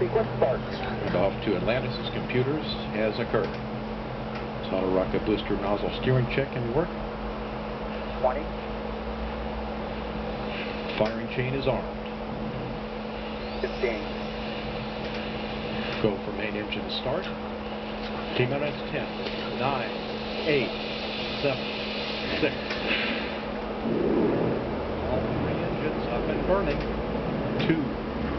sequence start. Off to Atlantis' computers has occurred. Solid rocket booster nozzle steering check in work. 20. Firing chain is armed. 15. Go for main engine start. T-minus 10, 9, 8, 7, 6. All three engines up and burning. 2,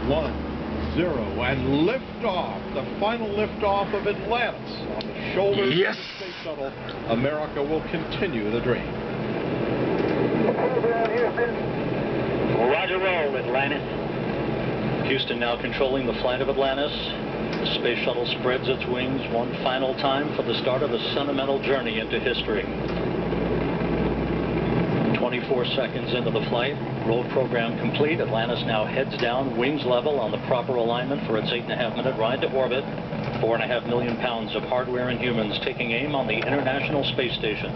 1, 0, and liftoff. The final liftoff of Atlantis on the shoulders of the space shuttle. America will continue the dream. Roger roll, Atlantis. Houston now controlling the flight of Atlantis. The space shuttle spreads its wings one final time for the start of a sentimental journey into history. 24 seconds into the flight, roll program complete. Atlantis now heads down, wings level on the proper alignment for its 8.5-minute ride to orbit. 4.5 million pounds of hardware and humans taking aim on the International Space Station.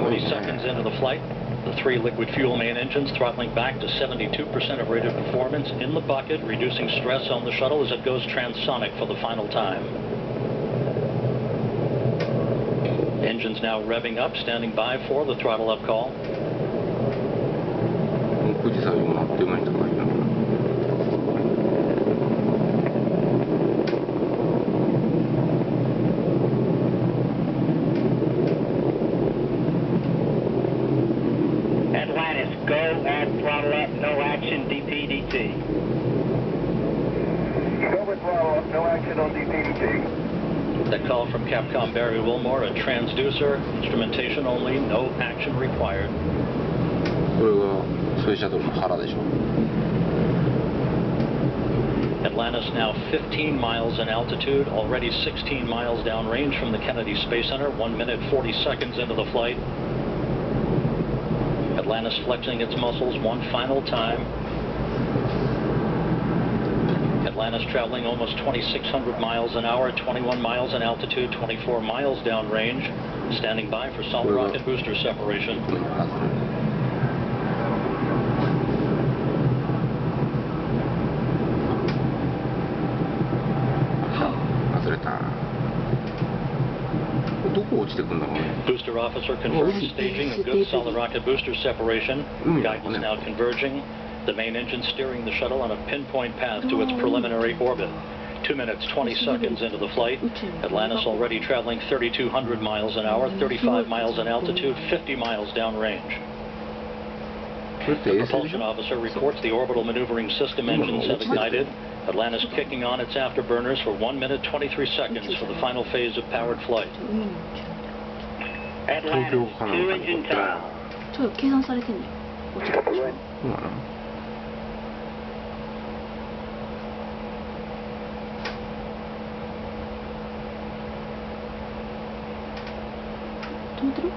40 seconds into the flight, the three liquid fuel main engines throttling back to 72% of rated performance in the bucket, reducing stress on the shuttle as it goes transonic for the final time. Engines now revving up, standing by for the throttle up call. Atlantis, go at throttle up, no action, DPDT. Go with throttle up, no action on DPDT. That call from Capcom Barry Wilmore, a transducer, instrumentation only, no action required. Atlantis now 15 miles in altitude, already 16 miles downrange from the Kennedy Space Center, 1 minute 40 seconds into the flight. Atlantis flexing its muscles one final time. Atlantis traveling almost 2,600 miles an hour, 21 miles in altitude, 24 miles downrange, standing by for solid rocket booster separation. Booster officer confirms staging of good solid rocket booster separation. Guidance now converging. The main engine steering the shuttle on a pinpoint path to its preliminary orbit. 2 minutes, 20 seconds into the flight. Atlantis already traveling 3,200 miles an hour, 35 miles in altitude, 50 miles downrange. The propulsion officer reports the orbital maneuvering system engines have ignited. Atlantis kicking on its afterburners for 1 minute, 23 seconds for the final phase of powered flight. Atlantis, 2 engine time. 計算されてんね。止まってる？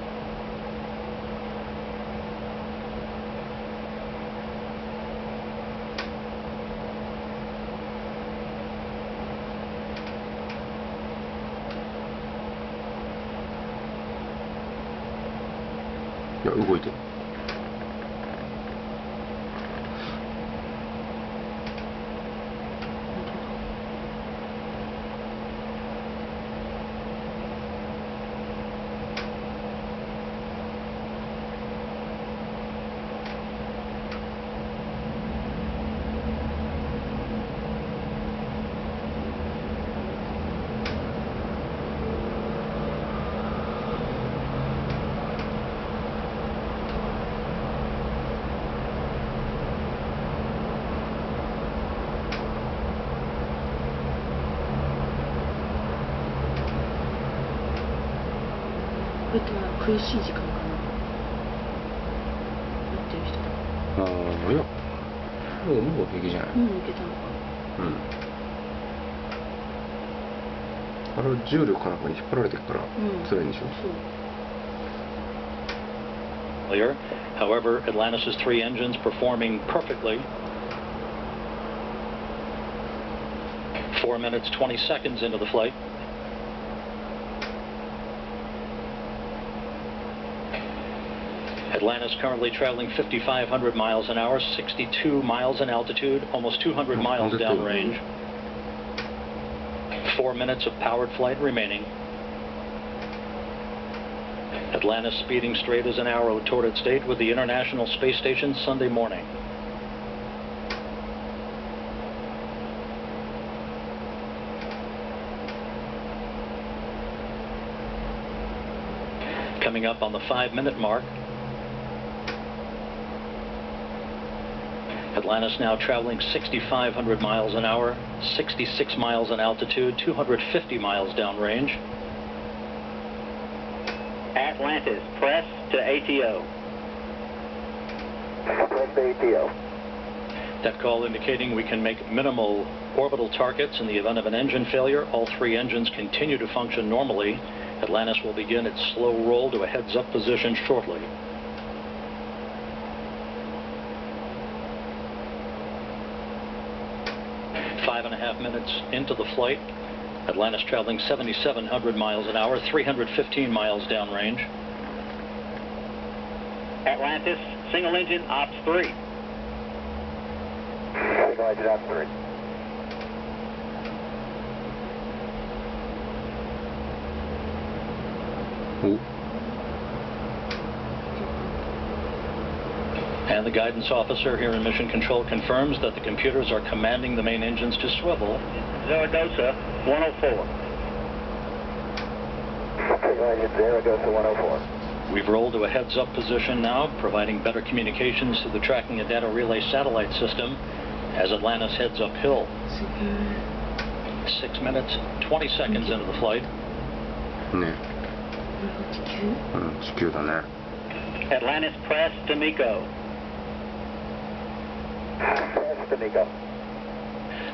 いや、動いてる。これって苦しい時間かな。待ってる人。ああ、いや、もう平気じゃない。もう抜けたのか。あれ重力かなんかに引っ張られてるから、辛いんでしょ。Clear. However, Atlantis' 3 engines performing perfectly. 4 minutes, 20 seconds into the flight. Atlantis currently traveling 5,500 miles an hour, 62 miles in altitude, almost 200 miles downrange. 4 minutes of powered flight remaining. Atlantis speeding straight as an arrow toward its date with the International Space Station Sunday morning. Coming up on the 5-minute mark. Atlantis now traveling 6,500 miles an hour, 66 miles in altitude, 250 miles downrange. Atlantis, press to ATO. Press to ATO. That call indicating we can make minimal orbital targets in the event of an engine failure. All 3 engines continue to function normally. Atlantis will begin its slow roll to a heads-up position shortly. Five and a half minutes into the flight. Atlantis traveling 7,700 miles an hour, 315 miles downrange. Atlantis, single engine, ops 3. Single engine, ops 3. Ooh. And the guidance officer here in Mission Control confirms that the computers are commanding the main engines to swivel. Zaragoza, 104. Zaragoza, 104. We've rolled to a heads-up position now, providing better communications to the tracking and data relay satellite system as Atlantis heads uphill. 6 minutes, 20 seconds into the flight. ね。これが地球？地球だね。Atlantis, press to MECO. Press to MECO.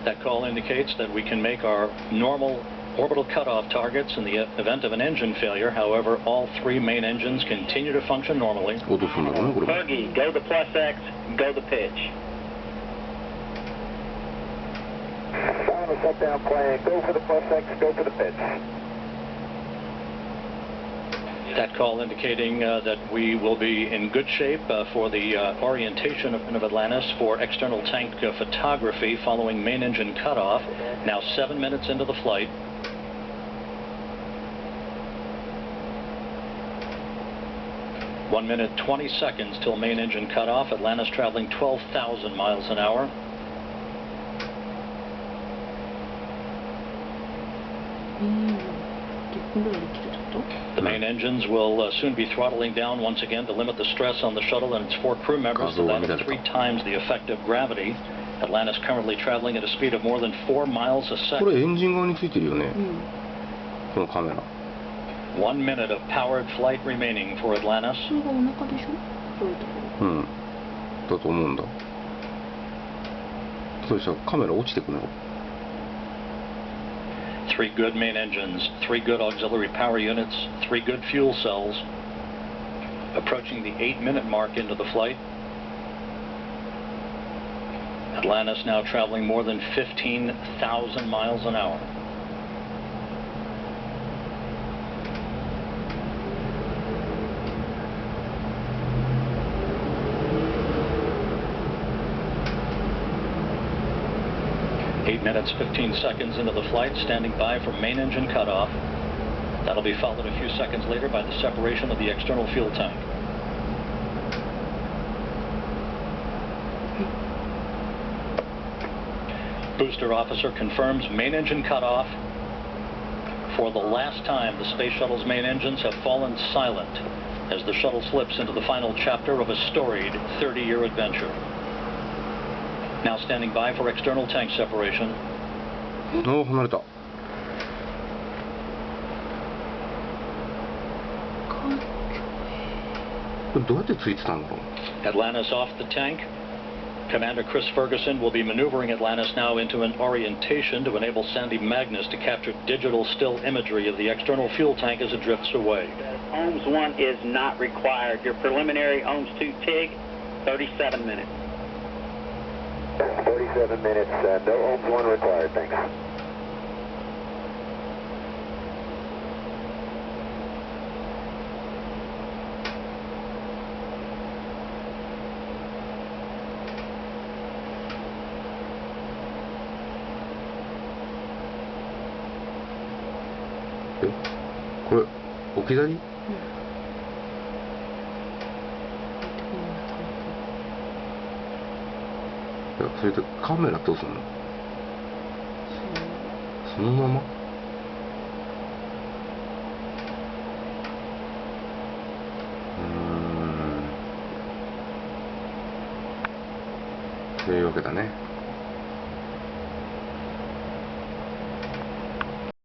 That call indicates that we can make our normal orbital cutoff targets in the event of an engine failure. However, all 3 main engines continue to function normally. 落とすんだろうね、これ。 Buggy, go the plus X, go the pitch. Final shutdown plan, go for the plus X, go for the pitch. That call indicating that we will be in good shape for the orientation of Atlantis for external tank photography following main engine cutoff. Now 7 minutes into the flight. One minute, 20 seconds till main engine cutoff. Atlantis traveling 12,000 miles an hour. The main engines will soon be throttling down once again to limit the stress on the shuttle and its 4 crew members to that of 3 times the effective gravity. Atlantis currently traveling at a speed of more than 4 miles a second. これエンジン側についてるよね。このカメラ。 1 minute of powered flight remaining for Atlantis. それがお腹でしょ？そういうところ。だと思うんだ。そうしたらカメラ落ちてくのよ。 3 good main engines, 3 good auxiliary power units, 3 good fuel cells. Approaching the 8-minute mark into the flight. Atlantis now traveling more than 15,000 miles an hour. Eight minutes, 15 seconds into the flight, standing by for main engine cutoff. That'll be followed a few seconds later by the separation of the external fuel tank. Booster officer confirms main engine cutoff. For the last time, the space shuttle's main engines have fallen silent as the shuttle slips into the final chapter of a storied 30-year adventure. Now standing by for external tank separation. おお、離れた。これどうやってついてたんだろう。 Atlantis off the tank. Commander Chris Ferguson will be maneuvering Atlantis now into an orientation to enable Sandy Magnus to capture digital still imagery of the external fuel tank as it drifts away. OMS 1 is not required. Your preliminary OMS 2 TIG, 37 minutes. 37 minutes, no OMS 1 required, thanks. これ置き去り？うん。いや、それでカメラどうすんの？そのまま？というわけだね。